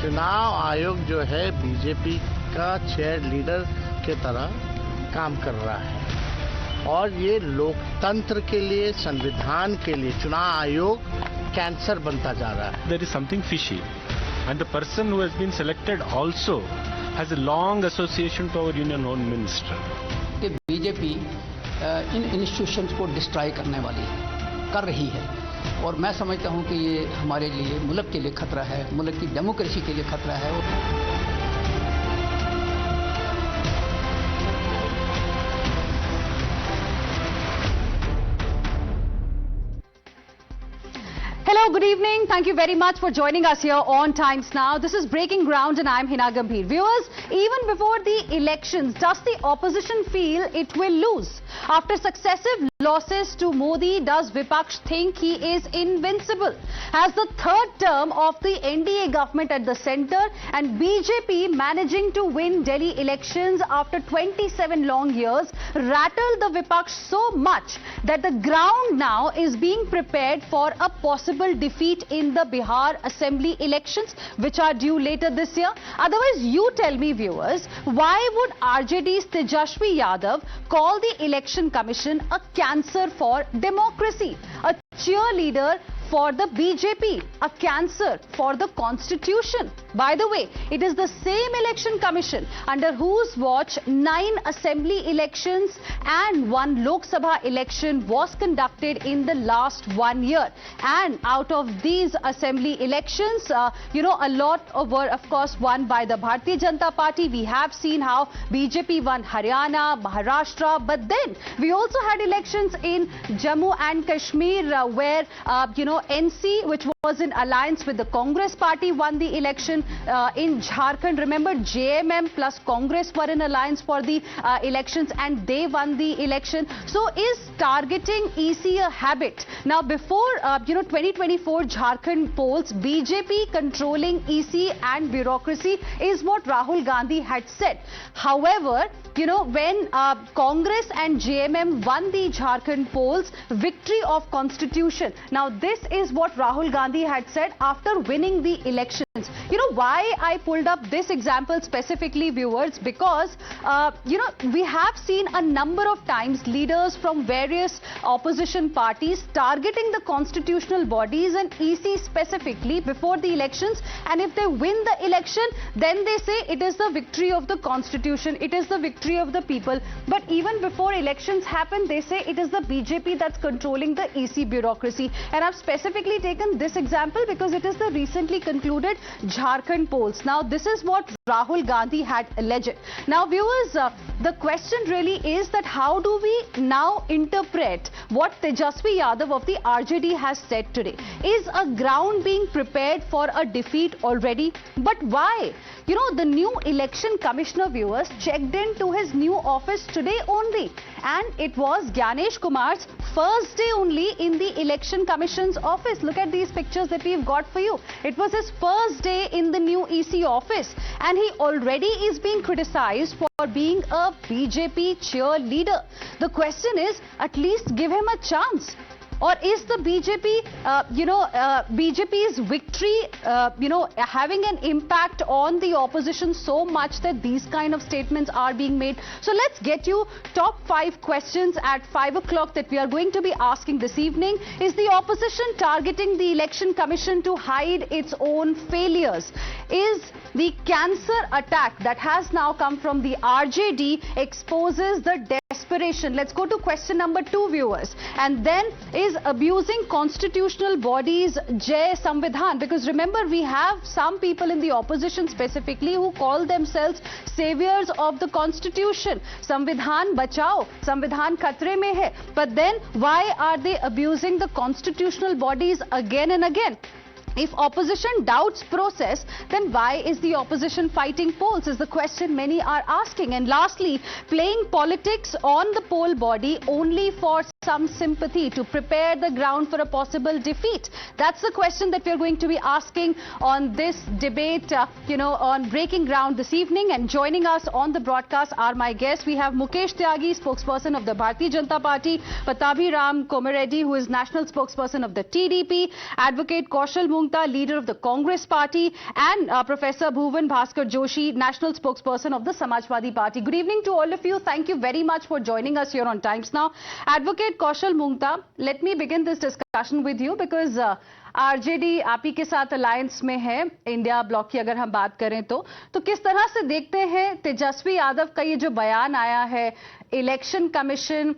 चुनाव आयोग जो है बीजेपी का चेयर लीडर के तरह काम कर रहा है और ये लोकतंत्र के लिए, संविधान के लिए चुनाव आयोग कैंसर बनता जा रहा है. There is something fishy, and the person who has been selected also has a long association to our Union Home Minister. कि बीजेपी इन इंस्टीट्यूशंस को डिस्ट्रॉय करने वाली है, कर रही है, और मैं समझता हूं कि ये हमारे लिए, मुल्क के लिए खतरा है, मुल्क की डेमोक्रेसी के लिए खतरा है. Hello, good evening. Thank you very much for joining us here on Times Now. This is Breaking Ground and I'm Hina Gambhir. Viewers, even before the elections, does the opposition feel it will lose? After successive losses to Modi, does Vipaksh think he is invincible? Has the third term of the NDA government at the centre and BJP managing to win Delhi elections after 27 long years rattled the Vipaksh so much that the ground now is being prepared for a possible defeat in the Bihar Assembly elections, which are due later this year? Otherwise, you tell me, viewers, why would RJD's Tejashwi Yadav call the Election Commission a cancer for democracy, a cheerleader for the BJP, a cancer for the Constitution? By the way, it is the same Election Commission under whose watch 9 Assembly elections and 1 Lok Sabha election was conducted in the last 1 year. And out of these Assembly elections, a lot were of course won by the Bharatiya Janata Party. We have seen how BJP won Haryana, Maharashtra, but then we also had elections in Jammu and Kashmir where, NC, which was in alliance with the Congress party, won the election. In Jharkhand, remember, JMM plus Congress were in alliance for the elections and they won the election. So is targeting EC a habit? Now, before 2024 Jharkhand polls, BJP controlling EC and bureaucracy is what Rahul Gandhi had said. However, when Congress and JMM won the Jharkhand polls, victory of Constitution. Now, this is what Rahul Gandhi had said after winning the elections. Why I pulled up this example specifically, viewers, because, we have seen a number of times leaders from various opposition parties targeting the constitutional bodies and EC specifically before the elections. And if they win the election, then they say it is the victory of the Constitution, it is the victory of the people. But even before elections happen, they say it is the BJP that's controlling the EC bureaucracy. And I've specifically taken this example because it is the recently concluded Jharkhand polls. Now, this is what Rahul Gandhi had alleged. Now, viewers, the question really is that how do we now interpret what Tejashwi Yadav of the RJD has said today? Is a ground being prepared for a defeat already? But why? The new election commissioner, viewers, checked into his new office today only. And it was Gyanesh Kumar's first day only in the election commission's office. Look at these pictures that we've got for you. It was his first day in the new EC office. And he already is being criticized for being a BJP cheerleader. The question is, at least give him a chance. Or is the BJP, BJP's victory, having an impact on the opposition so much that these kind of statements are being made? So let's get you top 5 questions at 5 o'clock that we are going to be asking this evening. Is the opposition targeting the Election Commission to hide its own failures? Is the cancer attack that has now come from the RJD exposes the desperation? Let's go to question number 2, viewers. And then, is abusing constitutional bodies Jai Samvidhan? Because remember, we have some people in the opposition specifically who call themselves saviors of the Constitution. Samvidhan bachao, Samvidhan khatre mein hai. But then, why are they abusing the constitutional bodies again and again? If opposition doubts process, then why is the opposition fighting polls is the question many are asking. And lastly, playing politics on the poll body only for some sympathy to prepare the ground for a possible defeat? That's the question that we're going to be asking on this debate, on Breaking Ground this evening. And joining us on the broadcast are my guests. We have Mukesh Tyagi, spokesperson of the Bharatiya Janata Party, Pattabhi Ram Komareddy, who is national spokesperson of the TDP, Advocate Kaushal Mungta, leader of the Congress Party, and Professor Bhuvan Bhaskar Joshi, national spokesperson of the Samajwadi Party. Good evening to all of you. Thank you very much for joining us here on Times Now. Advocate Kaushal Mungta, let me begin this discussion with you because RJD आप ही के साथ alliance में है, India block की अगर हम बात करें तो किस तरह से देखते हैं तेजस्वी यादव का ये जो बयान आया है, election commission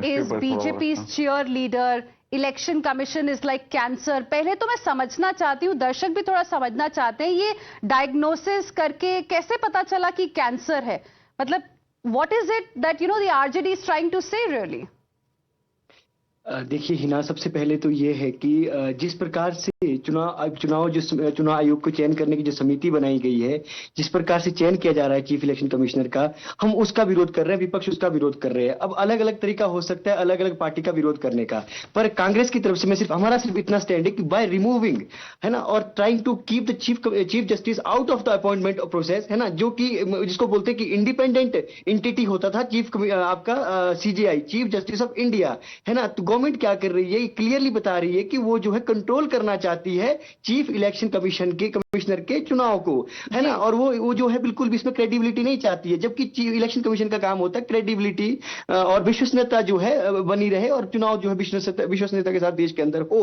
is BJP cheerleader, election commission is like cancer. पहले तो मैं समझना चाहती हूँ, दर्शक भी थोड़ा समझना चाहते हैं, ये डायग्नोसिस करके कैसे पता चला कि कैंसर है? मतलब what is it that the RJD is trying to say really? देखिए हिना, सबसे पहले तो ये है कि जिस प्रकार से चुनाव आयोग को चयन करने की जो समिति बनाई गई है, जिस प्रकार से चयन किया जा रहा है चीफ इलेक्शन कमिश्नर का, हम उसका विरोध कर रहे हैं, विपक्ष उसका विरोध कर रहे हैं. अब अलग अलग तरीका हो सकता है अलग अलग पार्टी का विरोध करने का, पर कांग्रेस की तरफ से हमारा सिर्फ इतना स्टैंड है कि बाय रिमूविंग, है ना, और trying to keep the chief justice out of the appointment process, है ना, जो कि जिसको बोलते हैं कि इंडिपेंडेंट एंटिटी होता था आपका CGI, chief justice of India, है ना. तो गवर्नमेंट क्या कर रही है, क्लियरली बता रही है कि वो जो है कंट्रोल करना चाहती है चीफ इलेक्शन कमिश्नर के चुनाव को, है ना, और वो जो है बिल्कुल भी इसमें क्रेडिबिलिटी नहीं चाहती है, जबकि चीफ इलेक्शन कमीशन का काम होता है क्रेडिबिलिटी और विश्वसनीयता जो है बनी रहे और चुनाव जो है विश्वसनीयता के साथ देश के अंदर हो.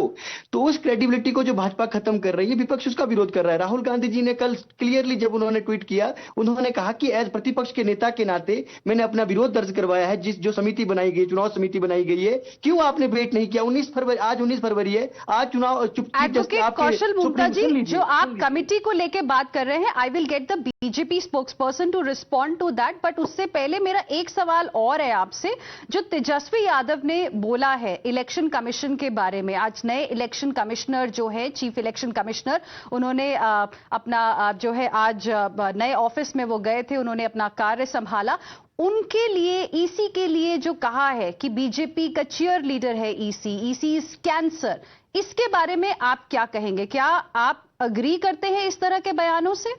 तो उस क्रेडिबिलिटी को जो भाजपा खत्म कर रही है, विपक्ष उसका विरोध कर रहा है. राहुल गांधी जी ने कल क्लियरली जब उन्होंने ट्वीट किया, उन्होंने कहा कि एज प्रतिपक्ष के नेता के नाते मैंने अपना विरोध दर्ज करवाया है, जो समिति बनाई गई, चुनाव समिति बनाई गई है, क्यों आपने वेट नहीं किया? 19 फरवरी है, आज चुनाव एडवोकेट कौशल मुक्ता जी, जो आप कमिटी को लेके बात कर रहे हैं, I will get the BJP spokesperson to respond to that, but उससे पहले मेरा एक सवाल और है आपसे. जो तेजस्वी यादव ने बोला है इलेक्शन कमीशन के बारे में, आज नए इलेक्शन कमिश्नर जो है, चीफ इलेक्शन कमिश्नर, उन्होंने अपना जो है आज नए ऑफिस में वो गए थे, उन्होंने अपना कार्य संभाला. उनके लिए, ईसी के लिए जो कहा है कि बीजेपी का चीयर लीडर है ईसी इज कैंसर, इसके बारे में आप क्या कहेंगे? क्या आप अग्री करते हैं इस तरह के बयानों से?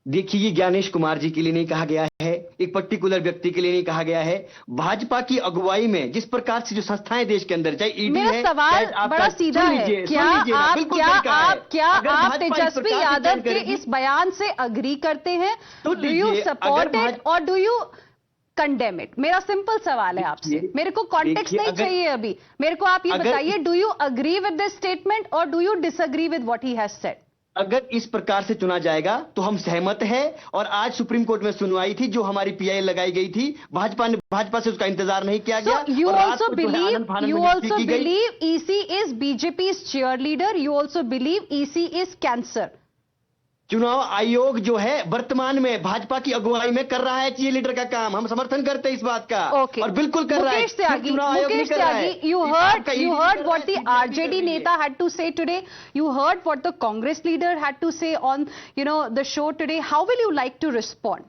देखिए, ये ज्ञानेश कुमार जी के लिए नहीं कहा गया है, एक पर्टिकुलर व्यक्ति के लिए नहीं कहा गया है. भाजपा की अगुवाई में जिस प्रकार से जो संस्थाएं देश के अंदर, चाहे ईडी है, मेरा सवाल बड़ा सीधा है, क्या आप तेजस्वी यादव के इस बयान से अग्री करते हैं? डू यू सपोर्ट इट और डू यू कंडेम इट? मेरा सिंपल सवाल है आपसे, मेरे को कॉन्टेक्स्ट नहीं चाहिए अभी, मेरे को आप ये बताइए, do you agree with this statement और do you disagree with what he has said? अगर इस प्रकार से चुना जाएगा तो हम सहमत हैं, और आज सुप्रीम कोर्ट में सुनवाई थी, जो हमारी पीआई लगाई गई थी, भाजपा से उसका इंतजार नहीं किया गया. You also believe EC is BJP's cheerleader, you also believe EC is cancer? चुनाव आयोग जो है वर्तमान में भाजपा की अगुवाई में कर रहा है चीफ लीडर का काम, हम समर्थन करते हैं इस बात का. और बिल्कुल कर रहा है. चुनाव आयोग नहीं कर रहा है. You heard what the RJD नेता had to say today. You heard what the Congress leader had to say on the show today. How will you like to respond?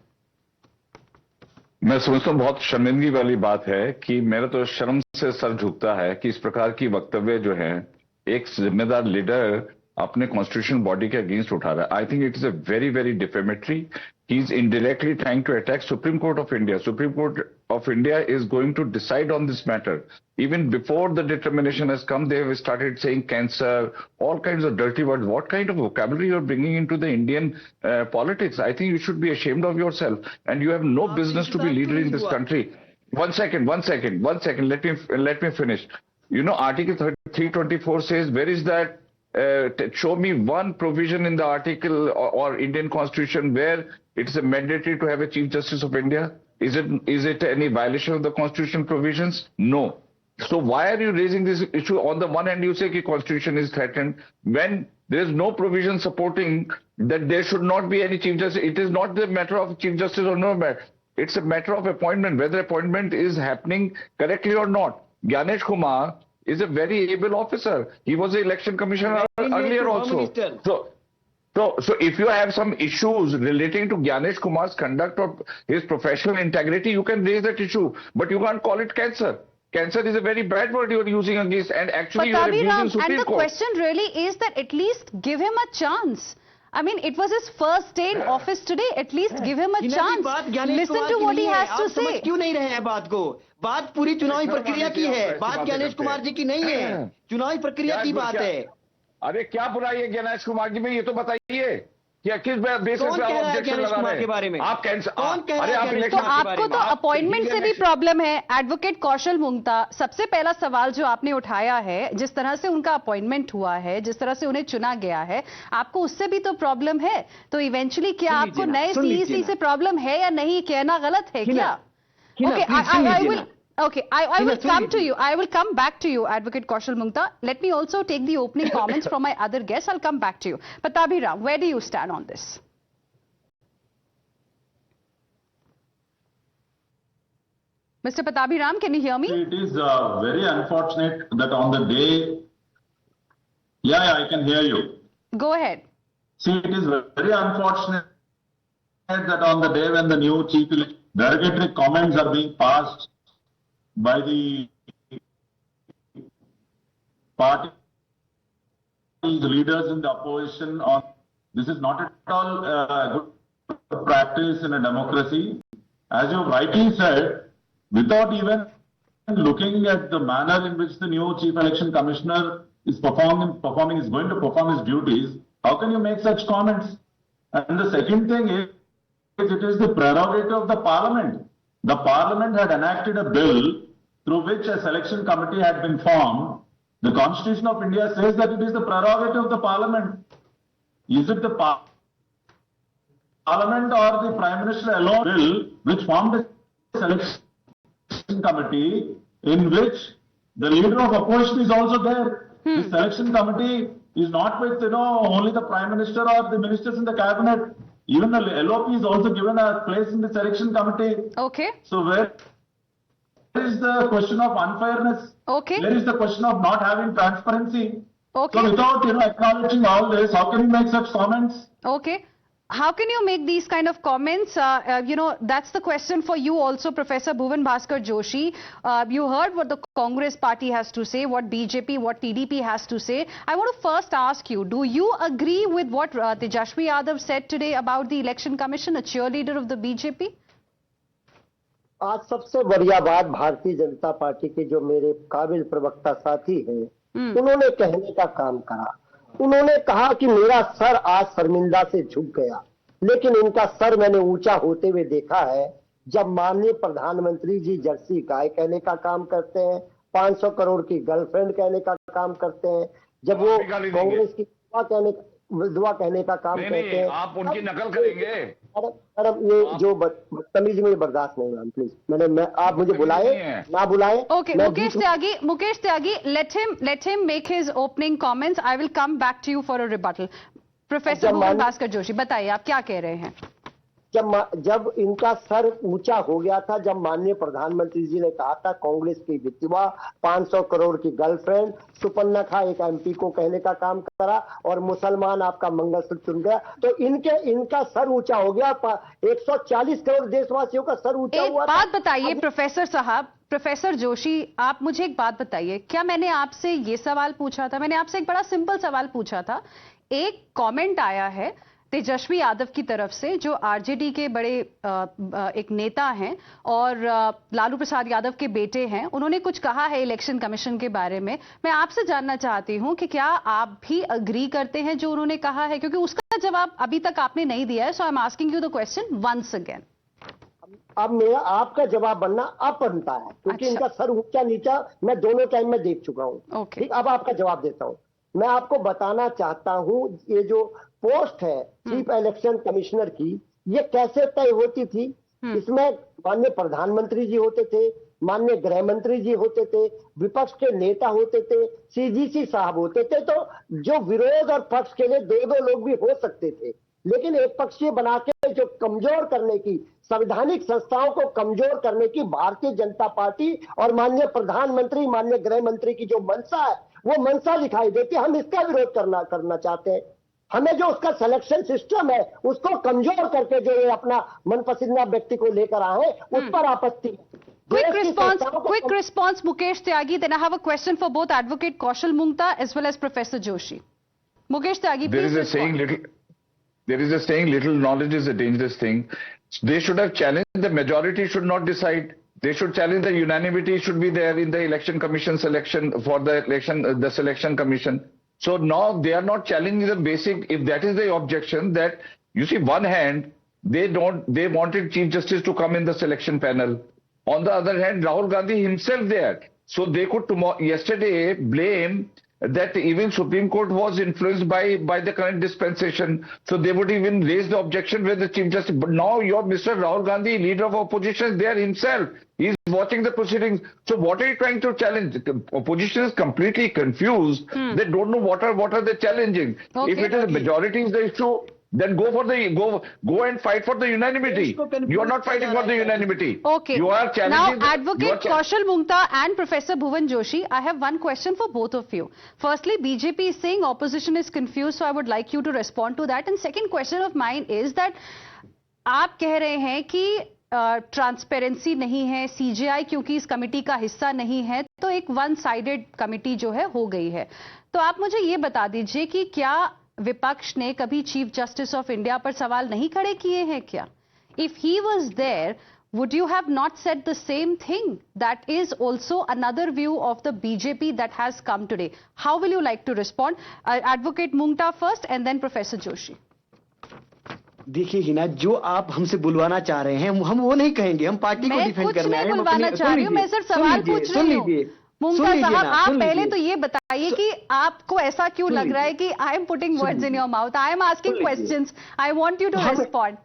मैं समझता हूँ बहुत शर्मिंदगी वाली बात है कि मेरा तो शर्म से सर झुकता है कि इस प्रकार की वक्तव्य जो है एक जिम्मेदार लीडर अपने कॉन्स्टिट्यूशन बॉडी के अगेंस्ट उठा रहा है. I think it is a very very defamatory. He is indirectly trying to attack supreme court of India. Supreme court of India is going to decide on this matter. Even before the determination has come, they have started saying cancer, all kinds of dirty words. What kind of vocabulary you are bringing into the Indian politics? I think you should be ashamed of yourself, and you have no business to be leader in this country. One second. Let me finish. Article 324 says, where is that? Show me one provision in the article or Indian Constitution where it is mandatory to have a Chief Justice of India. Is it any violation of the Constitution provisions? No. So why are you raising this issue? On the one hand, you say the Constitution is threatened when there is no provision supporting that there should not be any Chief Justice. It is not the matter of Chief Justice or no matter. It's a matter of appointment, whether appointment is happening correctly or not. Gyanesh Kumar is a very able officer. He was the election commissioner earlier also. So if you have some issues relating to Gyanesh Kumar's conduct or his professional integrity, you can raise that issue, but you can't call it cancer. Cancer is a very bad word you are using against, and actually you are Pattabhi abusing Ram, Supreme and the Court. question really is that at least give him a chance. I mean, it was his first day in office today. At least give him a Hina ji, chance. बात Gyanesh Listen Kumar to की what he नहीं है। has to आप समझ say. क्यों नहीं रहे हैं बात को? बात पूरी चुनावी प्रक्रिया की है, बात ज्ञानेश कुमार जी की नहीं है, चुनावी प्रक्रिया की बात है। अरे क्या बुराई है ज्ञानेश कुमार जी में, ये तो बताइए कि किस बेसिस कौन पे आप कह रहा है ऑब्जेक्शन ज्ञानेश लगा कुमार रहे के हैं? बारे में? आप कैंसर, कौन कह रहा है अरे आप ज्ञानेश तो इलेक्शन, कुमार के बारे आपको में? तो अपॉइंटमेंट से भी प्रॉब्लम है। एडवोकेट कौशल मुंगता, सबसे पहला सवाल जो आपने उठाया है, जिस तरह से उनका अपॉइंटमेंट हुआ है, जिस तरह से उन्हें चुना गया है, आपको उससे भी तो प्रॉब्लम है। तो इवेंचुअली क्या आपको नए सीईसी से प्रॉब्लम है या नहीं, कहना गलत है क्या? Okay, I will come to you. I will come back to you, Advocate Kaushal Mungta. Let me also take the opening comments from my other guests. I'll come back to you. Pattabhi Ram, where do you stand on this? Mr. Pattabhi Ram, can you hear me? It is very unfortunate that on the day, yeah, I can hear you. Go ahead. See, it is very unfortunate that on the day when the new chief derogatory comments are being passed by the party leaders in the opposition on this is not at all good practice in a democracy. As you rightly said, without even looking at the manner in which the new chief election commissioner is going to perform his duties, how can you make such comments? And the second thing is, it is the prerogative of the parliament. The parliament had enacted a bill through which a selection committee had been formed. The Constitution of India says that it is the prerogative of the parliament. Is it the parliament or the Prime Minister alone bill which formed a selection committee in which the leader of opposition is also there? The selection committee is not with, only the Prime Minister or the ministers in the cabinet. Even the LOP is also given a place in the selection committee. Okay. So where is the question of unfairness? Okay. Where is the question of not having transparency? Okay. So without acknowledging all this, how can you make such comments? Okay. How can you make these kind of comments? That's the question for you also, Professor Bhuvan Bhaskar Joshi. You heard what the Congress party has to say, what BJP, what TDP has to say. I want to first ask you, do you agree with what Tejashwi Yadav said today about the Election Commission, a cheerleader of the BJP? आज सबसे बढ़िया बात Bharatiya Janata party के जो मेरे काबिल प्रवक्ता साथी हैं, उन्होंने कहने का काम करा। उन्होंने कहा कि मेरा सर आज शर्मिंदा से झुक गया, लेकिन इनका सर मैंने ऊंचा होते हुए देखा है जब माननीय प्रधानमंत्री जी जर्सी गाय कहने का काम करते हैं, 500 करोड़ की गर्लफ्रेंड कहने का काम करते हैं, जब वो कांग्रेस की विधवा कहने का काम करते हैं। आप उनकी नकल करेंगे? मैडम ये जो बदतमीजी मुझे बर्दाश्त नहीं, मैम प्लीज। आप मुझे बुलाए ना बुलाए। Okay, Mukesh Tyagi, let him make his opening comments. I will come back to you for a rebuttal. Professor Bhuvan Bhaskar Joshi, बताइए आप क्या कह रहे हैं? जब इनका सर ऊंचा हो गया था, जब माननीय प्रधानमंत्री जी ने कहा था कांग्रेस की विधवा, 500 करोड़ की गर्लफ्रेंड, सुपन्ना खा एक एमपी को कहने का काम करा और मुसलमान आपका मंगलसूत्र चुन गया, तो इनका सर ऊंचा हो गया। 140 करोड़ देशवासियों का सर ऊंचा हुआ। एक बात बताइए प्रोफेसर साहब, प्रोफेसर जोशी, आप मुझे एक बात बताइए, क्या मैंने आपसे ये सवाल पूछा था? मैंने आपसे एक बड़ा सिंपल सवाल पूछा था। एक कमेंट आया है तेजस्वी यादव की तरफ से, जो आरजेडी के बड़े एक नेता हैं और लालू प्रसाद यादव के बेटे हैं। उन्होंने कुछ कहा है इलेक्शन कमीशन के बारे में। मैं आपसे जानना चाहती हूं कि क्या आप भी अग्री करते हैं जो उन्होंने कहा है, क्योंकि उसका जवाब अभी तक आपने नहीं दिया है। So I am asking you the question once again. अब मेरा आपका जवाब बनना अब बनता है, क्योंकि अच्छा। इनका सर ऊंचा नीचा मैं दोनों टाइम में देख चुका हूं। Okay. ठीक, अब आपका जवाब देता हूं। मैं आपको बताना चाहता हूं, ये जो पोस्ट है चीफ इलेक्शन कमिश्नर की, ये कैसे तय होती थी? इसमें माननीय प्रधानमंत्री जी होते थे, माननीय गृह मंत्री जी होते थे, विपक्ष के नेता होते थे, सीजीसी साहब होते थे। तो जो विरोध और पक्ष के लिए दो लोग भी हो सकते थे, लेकिन एक पक्षीय बना के जो कमजोर करने की, संवैधानिक संस्थाओं को कमजोर करने की भारतीय जनता पार्टी और माननीय प्रधानमंत्री, माननीय गृह मंत्री की जो मंशा है, वो मंशा दिखाई देती है। हम इसका विरोध करना चाहते हैं। हमें जो उसका सिलेक्शन सिस्टम है उसको कमजोर करके जो ये अपना मनपसंदीदा व्यक्ति को लेकर आए, उस पर आपत्ति। Quick response, Mukesh Tyagi. Then I have a question for both Advocate Kaushal Mungta as well as Professor Joshi. Mukesh Tyagi, There please is a respond. saying little knowledge is a dangerous thing. They should have challenged, the majority should not decide. They should challenge, the unanimity should be there in the election commission selection for the election, the selection commission. So now they are not challenging the basic, if that is the objection, that you see, one hand, they wanted Chief Justice to come in the selection panel. On the other hand, Rahul Gandhi himself there. So they could yesterday blame that even Supreme Court was influenced by the current dispensation. So they would even raise the objection with the Chief Justice. But now your Mr. Rahul Gandhi, leader of opposition, is there himself. He is watching the proceedings. So what are you trying to challenge? The opposition is completely confused. They don't know what are they challenging. Okay. If it is majority is the issue, then go and fight for the unanimity. You are not fighting for the unanimity. Okay. You are challenging. Now, Advocate Kaushal Mungta and Professor Bhuvan Joshi, I have one question for both of you. Firstly, BJP is saying opposition is confused, so I would like you to respond to that. And second question of mine is that आप कह रहे हैं कि transparency नहीं है, CJI क्योंकि इस committee का हिस्सा नहीं है, तो एक वन साइडेड कमेटी जो है हो गई है. तो आप मुझे ये बता दीजिए कि क्या विपक्ष ने कभी चीफ जस्टिस ऑफ इंडिया पर सवाल नहीं खड़े किए हैं क्या? If he was there, would you have not said the same thing? That is also another view of the BJP that has come today. How will you like to respond? Advocate Mungta first and then Professor Joshi. देखिए हिना, जो आप हमसे बुलवाना चाह रहे हैं हम वो नहीं कहेंगे. हम पार्टी को डिफेंड करना है. मैं कुछ नहीं बुलवाना चाह रही हूँ, मैं सिर्फ सवाल पूछ रही हूँ. मुंगता साहब, आप पहले तो ये बताइए कि आपको ऐसा क्यों लग रहा है कि I am putting words in your mouth, I am asking questions, I want you to respond.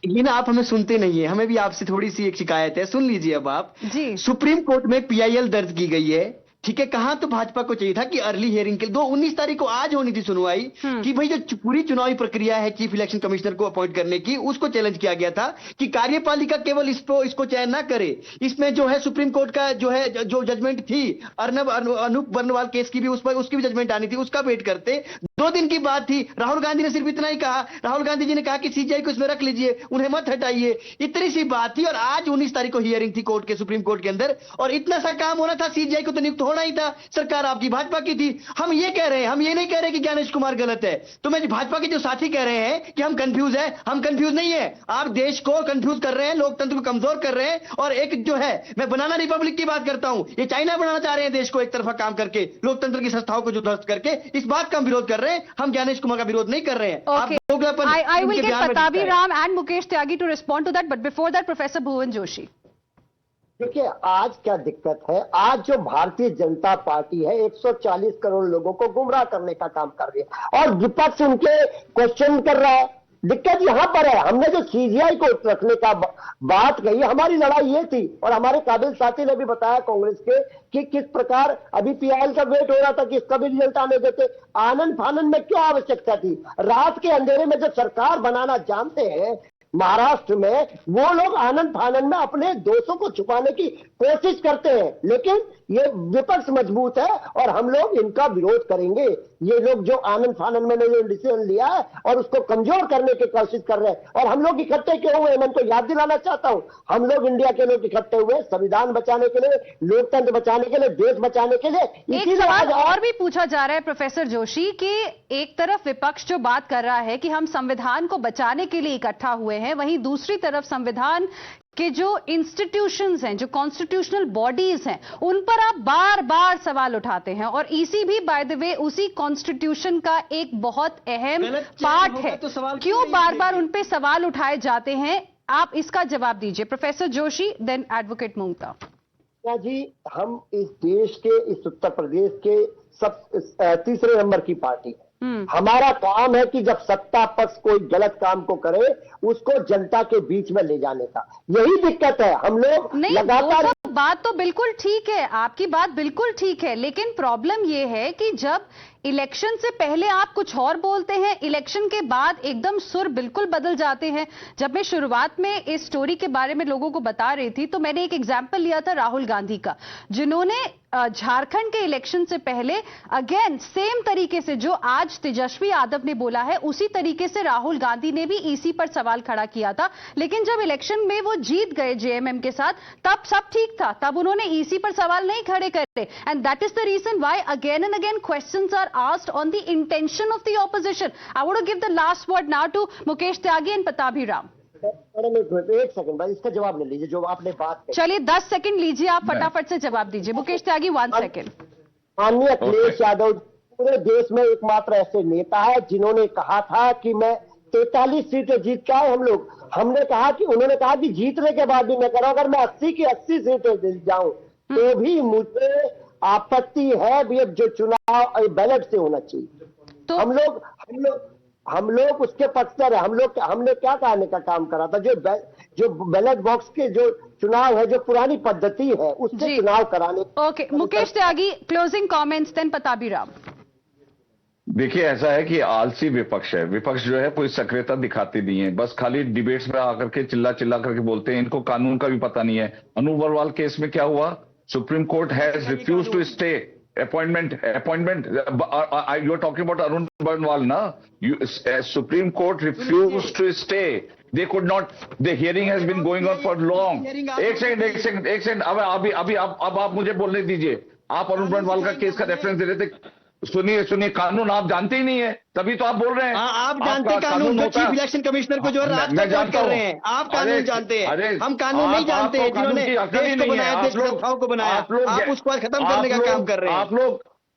ये ना, आप हमें सुनते नहीं है. हमें भी आपसे थोड़ी सी एक शिकायत है, सुन लीजिए अब आप. जी. सुप्रीम कोर्ट में PIL दर्ज की गई है, ठीक है. कहां तो भाजपा को चाहिए था कि अर्ली हियरिंग के 19 तारीख को आज होनी थी सुनवाई, कि भाई जो पूरी चुनावी प्रक्रिया है चीफ इलेक्शन कमिश्नर को अपॉइंट करने की, उसको चैलेंज किया गया था कि कार्यपालिका केवल इसको चयन ना करे. इसमें जो है सुप्रीम कोर्ट का जो है जो जजमेंट थी अनूप बर्नवाल केस की भी, उसकी भी जजमेंट आनी थी, उसका वेट करते. 2 दिन की बात थी. राहुल गांधी ने सिर्फ इतना ही कहा. राहुल गांधी जी ने कहा कि सीजीआई को इसमें रख लीजिए, उन्हें मत हटाइए. इतनी सी बात थी. और आज 19 तारीख को हियरिंग थी कोर्ट के, सुप्रीम कोर्ट के अंदर, और इतना सा काम होना था. सीजीआई को तो नियुक्त होना ही था. सरकार आपकी भाजपा की थी. हम ये कह रहे हैं, हम ये नहीं कह रहे कि ज्ञानेश कुमार गलत है. तो मैं भाजपा के जो साथी कह रहे हैं कि हम कंफ्यूज है, हम कंफ्यूज नहीं है. आप देश को कंफ्यूज कर रहे हैं, लोकतंत्र को कमजोर कर रहे हैं. और एक जो है, मैं बनाना रिपब्लिक की बात करता हूं, ये चाइना बनाना चाह रहे हैं देश को, एक तरफा काम करके, लोकतंत्र की संस्थाओं को जो ध्वस्त करके. इस बात का हम विरोध कर रहे हैं. हम ज्ञानेश कुमार का विरोध नहीं कर रहे हैं. Okay. I will get Patabi Ram and Mukesh Tyagi to respond to that, but before that, Professor Bhuvan Joshi. देखिए, आज क्या दिक्कत है. आज जो भारतीय जनता पार्टी है 140 करोड़ लोगों को गुमराह करने का काम कर रही है और विपक्ष उनके क्वेश्चन कर रहा है. दिक्कत यहां पर है. हमने जो सीजीआई को रखने का बात कही, हमारी लड़ाई ये थी, और हमारे काबिल साथी ने भी बताया कांग्रेस के कि किस प्रकार अभी PIL का वेट हो रहा था कि इसका भी रिजल्ट आने देते. आनंद फानंद में क्यों आवश्यकता थी? रात के अंधेरे में जो सरकार बनाना जानते हैं महाराष्ट्र में, वो लोग आनंद फानंद में अपने दोषों को छुपाने की कोशिश करते हैं. लेकिन ये विपक्ष मजबूत है और हम लोग इनका विरोध करेंगे. ये लोग जो आनंद फानंद में जो डिसीजन लिया है और उसको कमजोर करने की कोशिश कर रहे हैं. और हम लोग इकट्ठे क्यों हुए, मैं इनको याद दिलाना चाहता हूं. हम लोग इंडिया के लोग इकट्ठे हुए संविधान बचाने के लिए, लोकतंत्र बचाने के लिए, देश बचाने के लिए. एक सवाल और भी पूछा जा रहा है प्रोफेसर जोशी कि एक तरफ विपक्ष जो बात कर रहा है कि हम संविधान को बचाने के लिए इकट्ठा हुए हैं, वहीं दूसरी तरफ संविधान कि जो इंस्टीट्यूशंस हैं, जो कॉन्स्टिट्यूशनल बॉडीज हैं, उन पर आप बार बार सवाल उठाते हैं. और इसी भी बाय द वे उसी कॉन्स्टिट्यूशन का एक बहुत अहम पार्ट है. तो क्यों बार बार उन पे सवाल उठाए जाते हैं? आप इसका जवाब दीजिए. Professor Joshi, then advocate Mungta. जी, हम इस देश के, इस उत्तर प्रदेश के तीसरे नंबर की पार्टी है. हमारा काम है कि जब सत्ता पक्ष कोई गलत काम को करे, उसको जनता के बीच में ले जाने का. यही दिक्कत है. हम लोग लगातार, बात तो बिल्कुल ठीक है, आपकी बात बिल्कुल ठीक है, लेकिन प्रॉब्लम यह है कि जब इलेक्शन से पहले आप कुछ और बोलते हैं, इलेक्शन के बाद एकदम सुर बिल्कुल बदल जाते हैं। जब मैं शुरुआत में इस स्टोरी के बारे में लोगों को बता रही थी तो मैंने एक एग्जाम्पल लिया था राहुल गांधी का, जिन्होंने झारखंड के इलेक्शन से पहले अगेन सेम तरीके से जो आज तेजस्वी यादव ने बोला है उसी तरीके से राहुल गांधी ने भी ईसी पर सवाल खड़ा किया था। लेकिन जब इलेक्शन में वो जीत गए जेएमएम के साथ, तब सब ठीक था, तब उन्होंने ईसी पर सवाल नहीं खड़े करे। And that is the reason why again and again questions are asked on the intention of the opposition. I want to give the last word now to Mukesh Tyagi and Pattabhi Ram. Madam एक सेकंड भाई, इसका जवाब ले लीजिए जो आपने बात की। चलिए 10 सेकंड लीजिए, आप फटाफट से जवाब दीजिए। मुकेश त्यागी 1 सेकंड। माननीय अखिलेश यादव पूरे देश में एकमात्र ऐसे नेता है जिन्होंने कहा था कि मैं 43 सीटें जीत के आए हम लोग। हमने कहा कि उन्होंने कहा कि जीतने के बाद भी मैं कह रहा हूं अगर मैं 80 की 80 सीटें जीत जाऊं तो भी मुझे आपत्ति है भी अब जो चुनाव बैलेट से होना चाहिए। तो हम लोग उसके पक्षधर है। हमने क्या कहने का काम करा था, जो बैलेट बॉक्स के जो चुनाव है, जो पुरानी पद्धति है उससे चुनाव कराने। ओके, मुकेश त्यागी क्लोजिंग कमेंट्स, देन पताभी राम। देखिए, ऐसा है कि आलसी विपक्ष है। विपक्ष जो है कोई सक्रियता दिखाती नहीं है, बस खाली डिबेट्स में आकर के चिल्ला करके बोलते हैं। इनको कानून का भी पता नहीं है। अनूप वर्वाल केस में क्या हुआ? Supreme court has refuse to stay appointment you're talking about Arun Barnwal na. Supreme Court refused to stay. They could not. The hearing has been going on for long. एक सेकंड अभी आप मुझे बोलने दीजिए। आप अरुण बर्नवाल का केस का reference दे रहे थे। सुनिए, कानून आप जानते ही नहीं है, तभी तो आप बोल रहे हैं। आप जानते कानून को, चीफ इलेक्शन कमिश्नर को जो है राज का कोर्ट कर रहे हैं। आप कानून जानते हैं, हम कानून नहीं जानते हैं। जिन्होंने देश को बनाया, देश प्रथाओं को बनाया, आप उसको आज खत्म करने का काम कर रहे हैं।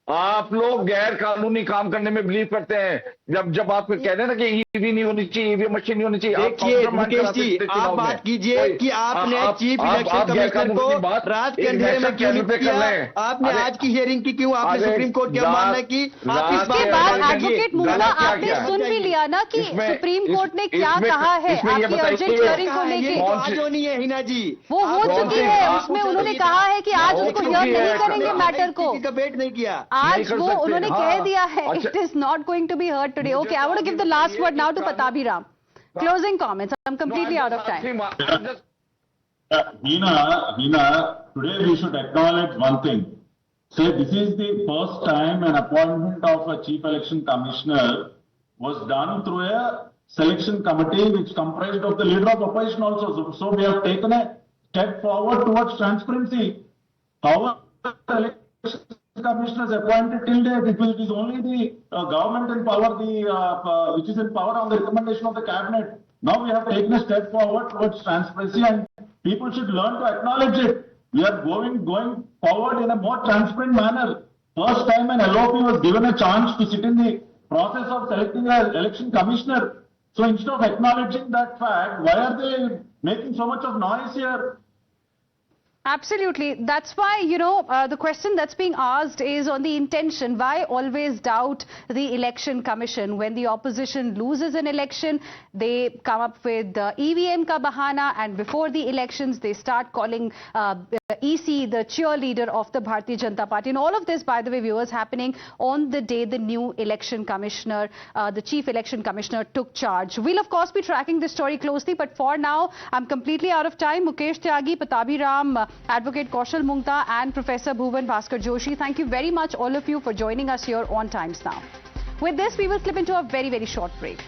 आप लोग गैर कानूनी काम करने में बिलीव करते हैं। जब आप कह रहे हैं ना कि ईवी नहीं होनी चाहिए, ईवी मशीन नहीं होनी चाहिए। देखिए मुकेश जी, आप बात कीजिए कि आपने चीफ इलेक्शन कमिश्नर को राज के अंधेरे में क्यों नहीं किया? आपने आज की हियरिंग की क्यों? आपने सुप्रीम कोर्ट क्या मानना की? इसके बाद एडवोकेट मुंगला आपने सुन भी लिया ना कि सुप्रीम कोर्ट ने क्या कहा है आपकी अर्जेंट हियरिंग को लेके। आज होनी है हिना जी, वो हो चुकी है, उसमें उन्होंने कहा है कि आज उसको हियर नहीं करेंगे मैटर को। डिबेट नहीं किया आज वो उन्होंने कह दिया है it is not going to be heard today. Okay, I want to give the last word now to Pattabhi Ram. Closing comments, I am completely out of time. Hina, today we should acknowledge one thing. Say this is the first time an appointment of a chief election commissioner was done through a selection committee which comprised of the leader of opposition also. So we have taken a step forward towards transparency. However, election commissioners appointed till date, it is only the government in power, which is in power on the recommendation of the cabinet. Now we have taken a step forward towards transparency, and people should learn to acknowledge it. We are going forward in a more transparent manner. First time an LOP was given a chance to sit in the process of selecting an election commissioner. So instead of acknowledging that fact, why are they making so much of noise here? Absolutely. That's why, the question that's being asked is on the intention. Why always doubt the election commission? When the opposition loses an election, they come up with the EVM ka bahana, and before the elections, they start calling EC the cheerleader of the Bharatiya Janata Party. And all of this, by the way, viewers, happening on the day the new election commissioner, the chief election commissioner, took charge. We'll, of course, be tracking this story closely, but for now, I'm completely out of time. Mukesh Tyagi, Patabi Ram, Advocate Kaushal Mungta and Professor Bhuvan Bhaskar Joshi, thank you very much all of you for joining us here on Times Now. With this, we will slip into a very, very short break.